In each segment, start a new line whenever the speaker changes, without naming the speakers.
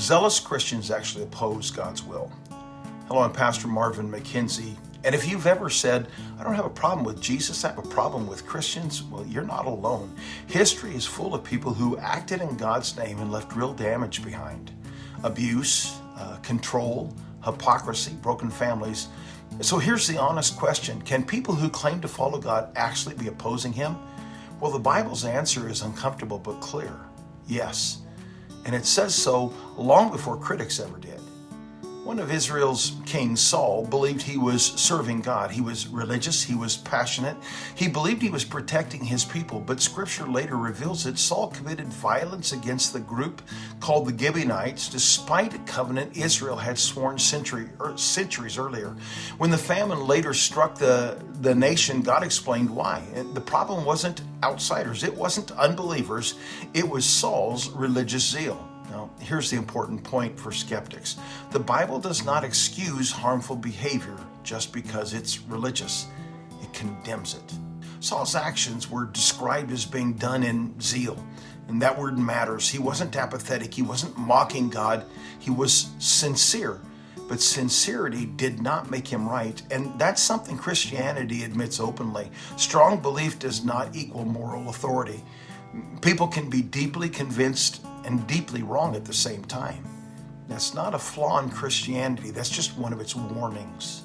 Zealous Christians actually oppose God's will. Hello, I'm Pastor Marvin McKenzie. And if you've ever said, I don't have a problem with Jesus, I have a problem with Christians, well, you're not alone. History is full of people who acted in God's name and left real damage behind. Abuse, control, hypocrisy, broken families. So here's the honest question. Can people who claim to follow God actually be opposing Him? Well, the Bible's answer is uncomfortable but clear. Yes. And it says so long before critics ever did. One of Israel's King Saul believed he was serving God. He was religious, he was passionate, he believed he was protecting his people, but Scripture later reveals that Saul committed violence against the group called the Gibeonites, despite a covenant Israel had sworn centuries earlier. When the famine later struck the nation, God explained why. And the problem wasn't outsiders, it wasn't unbelievers, it was Saul's religious zeal. Now, here's the important point for skeptics. The Bible does not excuse harmful behavior just because it's religious. It condemns it. Saul's actions were described as being done in zeal, and that word matters. He wasn't apathetic. He wasn't mocking God. He was sincere. But sincerity did not make him right, and that's something Christianity admits openly. Strong belief does not equal moral authority. People can be deeply convinced and deeply wrong at the same time. That's not a flaw in Christianity, that's just one of its warnings.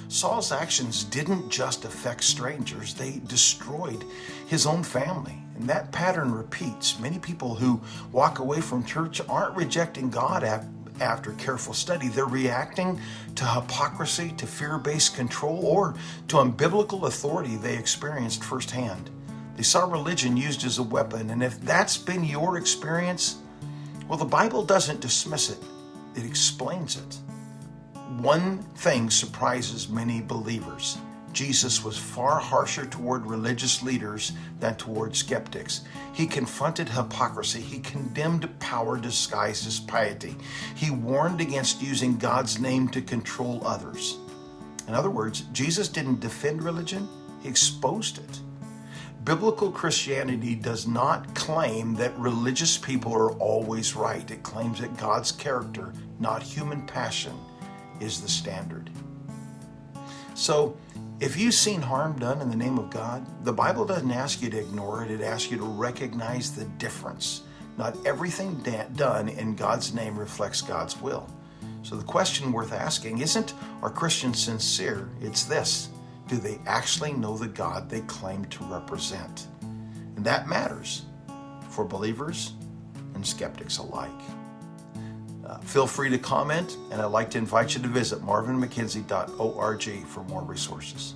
Saul's actions didn't just affect strangers, they destroyed his own family. And that pattern repeats. Many people who walk away from church aren't rejecting God after careful study. They're reacting to hypocrisy, to fear-based control, or to unbiblical authority they experienced firsthand. They saw religion used as a weapon, and if that's been your experience, well, the Bible doesn't dismiss it, it explains it. One thing surprises many believers. Jesus was far harsher toward religious leaders than toward skeptics. He confronted hypocrisy. He condemned power disguised as piety. He warned against using God's name to control others. In other words, Jesus didn't defend religion, He exposed it. Biblical Christianity does not claim that religious people are always right. It claims that God's character, not human passion, is the standard. So, if you've seen harm done in the name of God, the Bible doesn't ask you to ignore it. It asks you to recognize the difference. Not everything done in God's name reflects God's will. So the question worth asking isn't, are Christians sincere? It's this. Do they actually know the God they claim to represent? And that matters for believers and skeptics alike. Feel free to comment, and I'd like to invite you to visit marvinmckenzie.org for more resources.